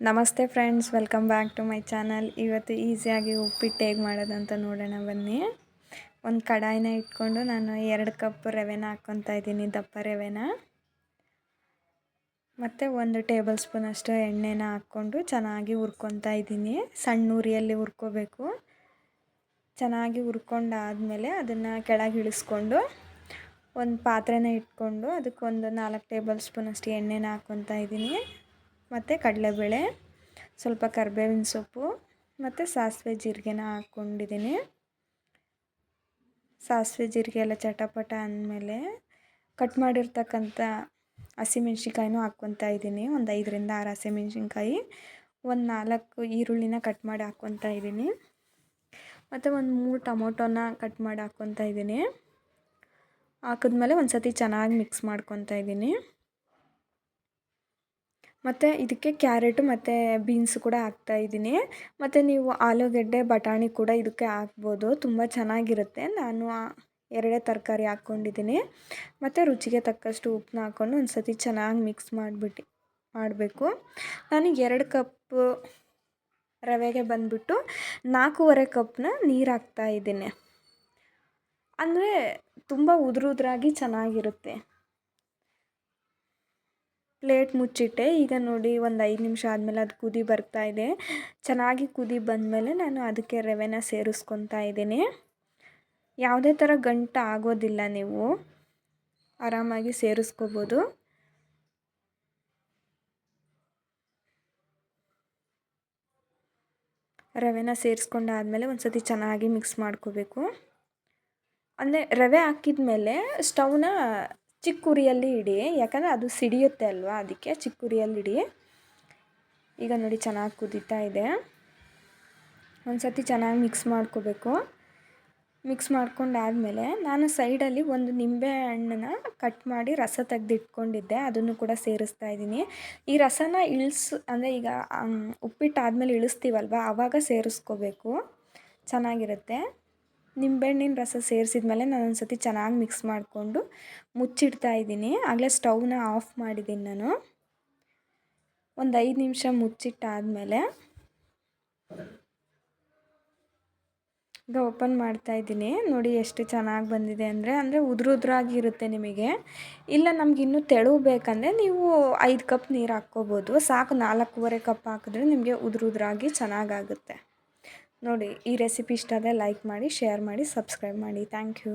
ನಮಸ್ತೆ friends, welcome back to my channel. ಇವತ್ತು ಈಸಿಯಾಗಿ ಉಪ್ಪಿಟ್ಟು ಹೇಗೆ ಮಾಡೋದಂತ ನೋಡೋಣ ಬನ್ನಿ. ಒಂದು ಕಡಾಯಿನ ಇಟ್ಕೊಂಡು ನಾನು 2 ಕಪ್ ರವೆನ ಹಾಕ್ಕೊತಾ ಇದ್ದೀನಿ, ದಪ್ಪ ರವೆನ. ಮತ್ತು 1 ಟೇಬಲ್ ಸ್ಪೂನ್ ಅಷ್ಟು ಎಣ್ಣೆನ ಹಾಕ್ಕೊಂಡು ಚೆನ್ನಾಗಿ ಹುರ್ಕೊತಾ ಇದ್ದೀನಿ. ಸಣ್ಣ ಉರಿಯಲ್ಲಿ ಹುರ್ಕೋಬೇಕು. ಚೆನ್ನಾಗಿ ಹುರ್ಕೊಂಡಾದಮೇಲೆ ಅದನ್ನು ಕೆಳಗೆ ಇಳಿಸ್ಕೊಂಡು ಒಂದು ಪಾತ್ರೆನ ಇಟ್ಕೊಂಡು ಅದಕ್ಕೊಂದು 4 ಟೇಬಲ್ ಸ್ಪೂನ್ ಅಷ್ಟು ಎಣ್ಣೆನ ಹಾಕ್ಕೊತಾ ಇದ್ದೀನಿ. ಮತ್ತು ಕಡಲೆಬೇಳೆ, ಸ್ವಲ್ಪ ಕರಿಬೇವಿನ ಸೊಪ್ಪು ಮತ್ತು ಸಾಸಿವೆ ಜೀರಿಗೆನ ಹಾಕ್ಕೊಂಡಿದ್ದೀನಿ. ಸಾಸಿವೆ ಜೀರಿಗೆ ಎಲ್ಲ ಚಟಪಟ ಅಂದಮೇಲೆ ಕಟ್ ಮಾಡಿರ್ತಕ್ಕಂಥ ಹಸಿಮೆಣ್ಸಿನ್ಕಾಯಿನೂ ಹಾಕ್ಕೊತಾ ಇದ್ದೀನಿ. ಒಂದು 5ರಿಂದ 6 ಹಸಿಮೆಣ್ಸಿನ್ಕಾಯಿ, ಒಂದು 4 ಈರುಳ್ಳಿನ ಕಟ್ ಮಾಡಿ ಹಾಕ್ಕೊತಾ ಇದ್ದೀನಿ. ಮತ್ತು ಒಂದು 3 ಟೊಮೊಟೊನ ಕಟ್ ಮಾಡಿ ಹಾಕ್ಕೊತಾ ಇದ್ದೀನಿ. ಹಾಕಿದ್ಮೇಲೆ ಒಂದು ಸತಿ ಚೆನ್ನಾಗಿ ಮಿಕ್ಸ್ ಮಾಡ್ಕೊತಾ ಇದ್ದೀನಿ. ಮತ್ತು ಇದಕ್ಕೆ ಕ್ಯಾರೆಟು ಮತ್ತು ಬೀನ್ಸ್ ಕೂಡ ಹಾಕ್ತಾಯಿದ್ದೀನಿ. ಮತ್ತು ನೀವು ಆಲೂಗೆಡ್ಡೆ, ಬಟಾಣಿ ಕೂಡ ಇದಕ್ಕೆ ಹಾಕ್ಬೋದು, ತುಂಬ ಚೆನ್ನಾಗಿರುತ್ತೆ. ನಾನು 2 ತರಕಾರಿ ಹಾಕ್ಕೊಂಡಿದ್ದೀನಿ. ಮತ್ತು ರುಚಿಗೆ ತಕ್ಕಷ್ಟು ಉಪ್ಪನ್ನ ಹಾಕ್ಕೊಂಡು ಒಂದು ಸತಿ ಚೆನ್ನಾಗಿ ಮಿಕ್ಸ್ ಮಾಡಬೇಕು. ನಾನು 2 ಕಪ್ಪು ರವೆಗೆ ಬಂದುಬಿಟ್ಟು 4.5 ಕಪ್ನ ನೀರು ಹಾಕ್ತಾಯಿದ್ದೀನಿ. ಅಂದರೆ ತುಂಬ ಉದುರಾಗಿ ಚೆನ್ನಾಗಿರುತ್ತೆ. ಪ್ಲೇಟ್ ಮುಚ್ಚಿಟ್ಟೆ. ಈಗ ನೋಡಿ ಒಂದು 5 ನಿಮಿಷ ಆದಮೇಲೆ ಅದು ಕುದಿ ಬರ್ತಾ ಇದೆ. ಚೆನ್ನಾಗಿ ಕುದಿ ಬಂದಮೇಲೆ ನಾನು ಅದಕ್ಕೆ ರವೆನ ಸೇರಿಸ್ಕೊತಾ ಇದ್ದೀನಿ. ಯಾವುದೇ ಥರ ಗಂಟು ಆಗೋದಿಲ್ಲ, ನೀವು ಆರಾಮಾಗಿ ಸೇರಿಸ್ಕೋಬೋದು. ರವೆನ ಸೇರಿಸ್ಕೊಂಡಾದಮೇಲೆ ಒಂದು ಸತಿ ಚೆನ್ನಾಗಿ ಮಿಕ್ಸ್ ಮಾಡ್ಕೋಬೇಕು. ಅಂದರೆ ರವೆ ಹಾಕಿದ ಮೇಲೆ ಸ್ಟವ್ನ ಚಿಕ್ಕ ಉರಿಯಲ್ಲಿ ಇಡಿ, ಯಾಕಂದರೆ ಅದು ಸಿಡಿಯುತ್ತೆ ಅಲ್ವಾ, ಅದಕ್ಕೆ ಚಿಕ್ಕ ಉರಿಯಲ್ಲಿ ಇಡಿ. ಈಗ ನೋಡಿ ಚೆನ್ನಾಗಿ ಕುದೀತಾ ಇದೆ. ಒಂದು ಸತಿ ಚೆನ್ನಾಗಿ ಮಿಕ್ಸ್ ಮಾಡ್ಕೋಬೇಕು. ಮಿಕ್ಸ್ ಮಾಡ್ಕೊಂಡಾದಮೇಲೆ ನಾನು ಸೈಡಲ್ಲಿ ಒಂದು ನಿಂಬೆ ಹಣ್ಣನ್ನ ಕಟ್ ಮಾಡಿ ರಸ ತೆಗೆದಿಟ್ಕೊಂಡಿದ್ದೆ, ಅದನ್ನು ಕೂಡ ಸೇರಿಸ್ತಾ ಇದ್ದೀನಿ. ಈ ರಸನ ಅಂದರೆ ಈಗ ಉಪ್ಪಿಟ್ಟಾದಮೇಲೆ ಇಳಿಸ್ತೀವಲ್ವ, ಆವಾಗ ಸೇರಿಸ್ಕೋಬೇಕು, ಚೆನ್ನಾಗಿರುತ್ತೆ. ನಿಂಬೆಹಣ್ಣಿನ ರಸ ಸೇರಿಸಿದ್ಮೇಲೆ ನಾನು ಒಂದು ಸತಿ ಚೆನ್ನಾಗಿ ಮಿಕ್ಸ್ ಮಾಡಿಕೊಂಡು ಮುಚ್ಚಿಡ್ತಾ ಇದ್ದೀನಿ. ಆಗಲೇ ಸ್ಟವ್ನ ಆಫ್ ಮಾಡಿದ್ದೀನಿ ನಾನು. ಒಂದು 5 ನಿಮಿಷ ಮುಚ್ಚಿಟ್ಟಾದಮೇಲೆ ಈಗ ಓಪನ್ ಮಾಡ್ತಾ ಇದ್ದೀನಿ. ನೋಡಿ ಎಷ್ಟು ಚೆನ್ನಾಗಿ ಬಂದಿದೆ ಅಂದರೆ ಉದುರಾಗಿರುತ್ತೆ ನಿಮಗೆ. ಇಲ್ಲ ನಮಗಿನ್ನೂ ತೆಳು ಬೇಕಂದರೆ ನೀವು 5 ಕಪ್ ನೀರು ಹಾಕ್ಕೋಬೋದು, ಸಾಕು. 4.5 ಕಪ್ ಹಾಕಿದ್ರೆ ನಿಮಗೆ ಉದುರಾಗಿ ಚೆನ್ನಾಗಾಗುತ್ತೆ. ನೋಡಿ, ಈ ರೆಸಿಪಿ ಇಷ್ಟ ಆದರೆ ಲೈಕ್ ಮಾಡಿ, ಶೇರ್ ಮಾಡಿ, ಸಬ್ಸ್ಕ್ರೈಬ್ ಮಾಡಿ. Thank you.